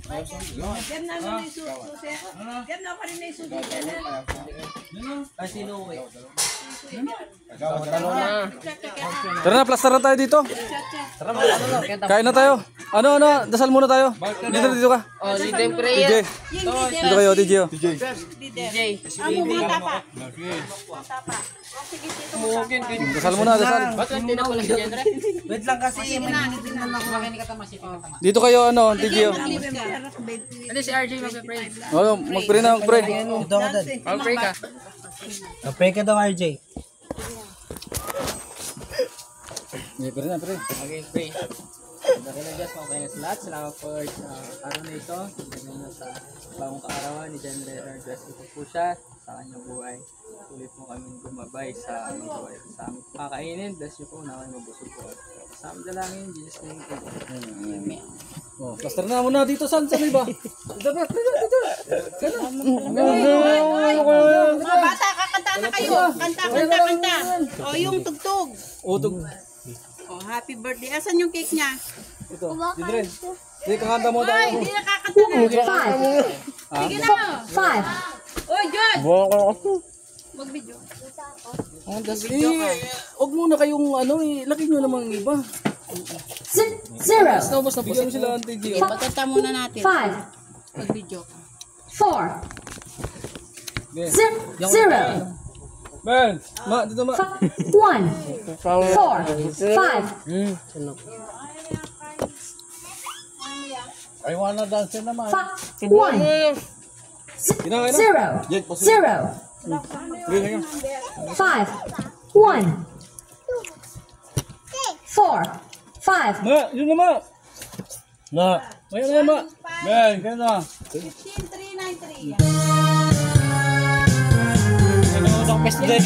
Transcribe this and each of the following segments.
Diyan na rin yung susi. Diyan na pa rin yung susi. Ay, sinuwi. Tara na, plaster na tayo dito. Kain na tayo. Ano, dasal muna tayo. Dito ka. Oh, leader prayer. DJ. Dito kayo, DJ. DJ. Amo mata pa. Dasal muna, dasal. Ba't hindi na pala si Jendre? Wait lang kasi may ninitingnan ako. Dito kayo, DJ. Ano si RJ magpe-pray? Oh, mag-pray na, mag-pray. Ito ka doon. Mag-pray ka. Pray ka daw, RJ. Pray na, pray. Okay, pray. Dahil na Diyos, mga kainis lahat. Salamat po sa araw na ito. Dahil na sa bagong kaarawan ni Jendre. Bless ito po siya sa kanyang buhay. Ulit mo kami gumabay sa aming buhay. Sa aming kakainin, bless niyo po na kami mabusog po. Sa aming dalangin, Jesus name po. Amen. Oh, plaster na muna dito, San ba? Dito. Mga bata, kakanta na kayo. Kanta. O, yung tugtog. Oh, happy birthday. Asan yung cake niya? Ito, Jendre. Sige, kakanta mo Ay, tayo. hindi nakakanta na. Sige na. 5. Oy, John. Mag-video. Huwag muna kayong laki nyo namang iba. 0, Tapos bigyan mo sila ang TG. Patata muna natin. 5, Mag-video. 4, 0, Ben, dito 1, 4, 5, I wanna dance naman. 1, 0, 0, 5, 1, 4, 5. Yun na. Ayan na, Ben, kaya na. 15393. Ano pes din?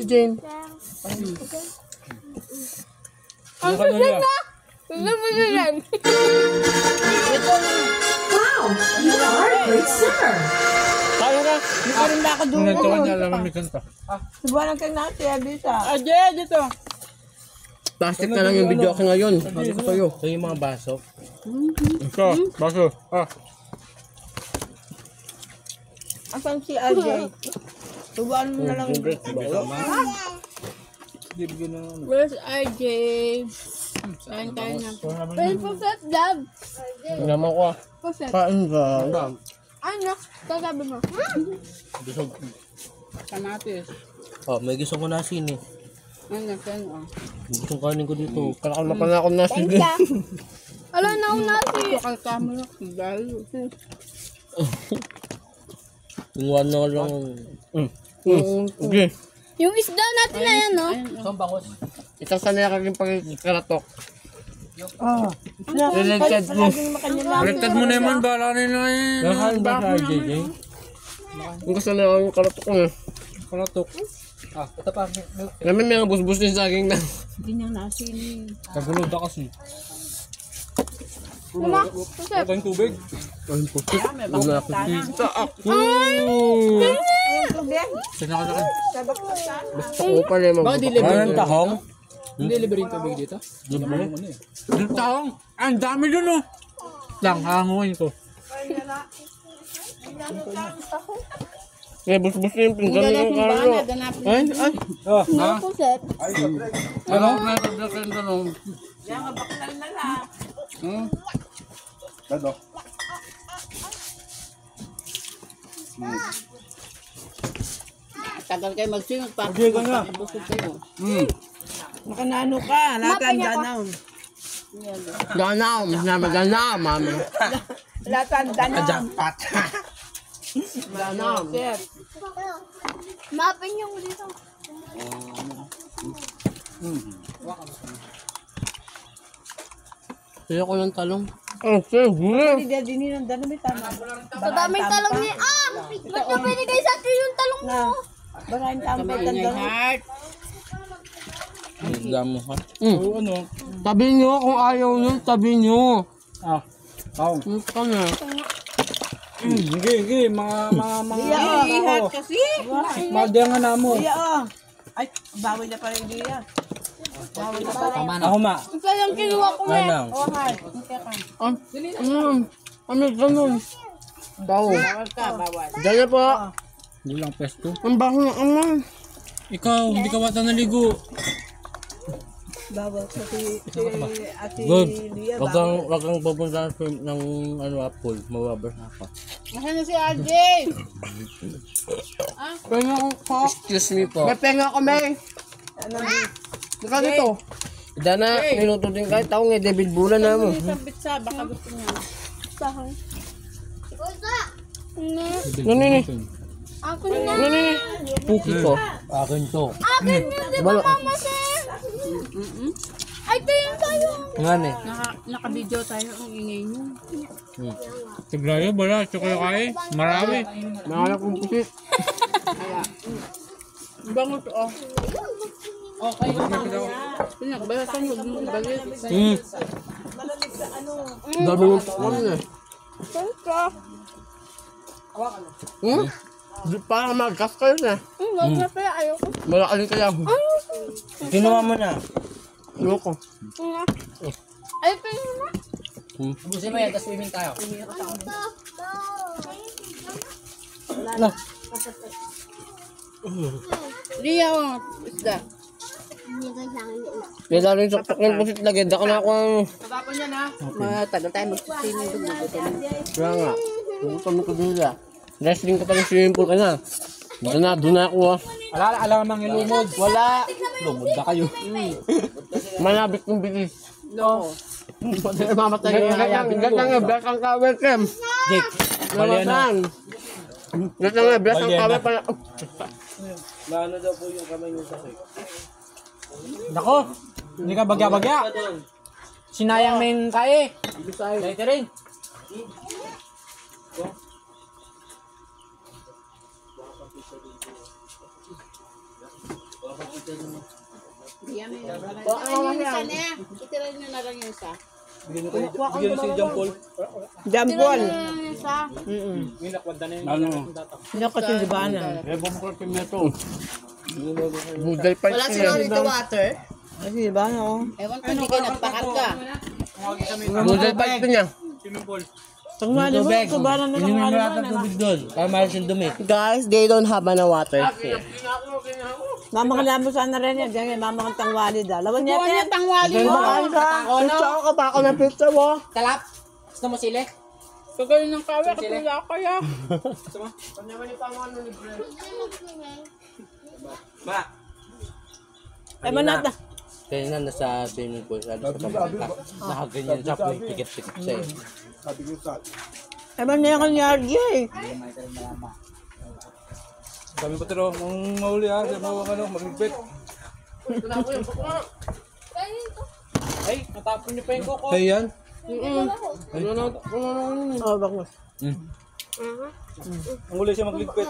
Jane. Ang kanya. Wow, you are a great singer. Kaya na. Hindi pa rin ako doon. Nagtawa niya alam may kanta. Subuhan kayo natin, Abisa. Ajay, dito. Plastic na lang yung video ko ngayon. Sabi ko sa'yo. Ito yung mga baso. Ito, baso. Asan si RJ? Subuhan mo na lang. Where's RJ? Kain tayo na. Where's Puset Dab? Naman ko ah. Puset. Kain ka. Ano? Sasabi mo. Busog. Kamatis. Oh, may gusto ko na asin eh. Ano? Ano? Gusto kanin ko dito. Kalakal pa na ako na asin. Ala na ako nasi. Kalkama na. Dahil. Yung one na lang. Okay. Yung isda natin na yan, no? Saan bangos? Ito sa nila kaging pagkaratok. Related mo. Baliktad mo naman, bala nila eh. Nakain ba sa JJ? Yung gusto nila yung karatok ko eh. Kalatok. Ito pa. Namin may mga busbus din sa aking na. Kagulod na kasi. Mama, Ito yung tubig. Ayun po. Wala ako dito. Sinakalakan. Basta ko pala yung mga Parang tahong. Hindi libre yung tubig dito? Yung tahong. Ang dami dun oh. Lang, hanguin ko. Kaya busbus na yung pinggan ng karo. Ay. Oh, ha? puset. Ano? Tagal kayo mag-swing, Hindi ka nga. Makanano ka, latan danaw. Ganaw, mas naman ganaw, mami. Latan danaw. Ganaw. Mapin yung dito. Kaya ko ng talong. Oh, sir, huli. Sa daming talong niya. Ba't nyo binigay sa atin yung talong mo? Heart. Ang damo ha. Oo, ano? Tabi nyo kung ayaw nyo, tabi nyo. Tahong. Ano ka na? Sige, mga Heart kasi. Madya nga na mo. Ay, bawal na pala hindi yan. Ako ma. Ito yung kinuha ko na. Anang. Ano ganun? Daw. Bawal ka, bawal. Dala po. Hindi lang pesto. Ang baho na Ikaw, hindi ka bata naligo. Bawal sa ate Good. Lia. Wag kang pupunta ng apple. Mawabar ako. Nasaan na si RJ? Penga ko. Excuse me po. May penga ko, may. Baka dito. Dana, niluto din kahit taong David Bulan na mo. Isang bitsa, baka gusto niya. Sahang. Nani. Ako na. Nani. Puki ko. Akin to. Akin yun, di ba mama sir? Ay, ito yung tayo. Ngani. Naka-video tayo ang ingay niyo. Tigrayo, bala. Tsaka kaya. Marami. Nakala kong pusit. Bango to, oh. Okay. Pinakabalasan mo, balik. Dami yung takwan eh. Parang mag-gas kayo na. Huwag na pala, ayoko. Malakaling kaya. Kinuha mo na. Ayoko. Ay, pwede na. Busin mo yan, tapos swimming tayo. Lia, oh. Isda. Kaya dalo yung saksak ng pusit lagi. Daka na ako ang... Pagkapon yan, ha? Matagal tayo magsisiming doon. Kaya nga. Pupunta mo ko dito ah. Wrestling ka pa ng swimming pool ka na. Doon na ako ah. Alam mang ilumod. Wala. Lumod na kayo. Malabit kong bilis. No. Mamatay yung hayabin. Ganda nga, black ang kawe, Kem. Jake. Bali ano? Namasan. Ganda nga, black ang kawe pala. Nako, hindi ka bagya-bagya. Sinayang na yung kae. Dahil rin. Ayun, isa na. Itira nyo na lang yung isa. Bigyan si John Paul. Jambol. Yung isa. Ano? Hindi kasi di ba na? Budal pa Wala siya. sila dito water. Kasi di ba na? Ewan ko, hindi kayo nagpakarga. Budal pa niya. Tangwali mo, tubaran na ng Tubig doon. Para malas yung dumi. Guys, they don't have a water here. Mamakalaman sana rin yan. Diyan mamakang tangwali daw. Lawan niya. Lawan niya tangwali mo. Pizza ako pa ako ng pizza mo. Kalap. Gusto mo sili? Kagano ng kawe, katula kaya. Ay, manat na. Kaya na nasa swimming pool. Sabi sa pabata. Nakaganyan siya kung tikit-tikit siya eh. Ay, man niya kang yargi eh. Kami pa tiro, mong mahuli ha, sa mga magligpit. Ay, natapon niyo pa yung koko. Kaya yan? Oh, bakos. Ang huli siya magligpit.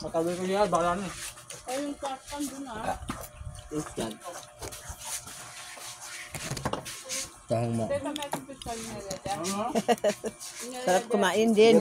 Matabi ko siya, bala na. Tama. Sarap kumain din.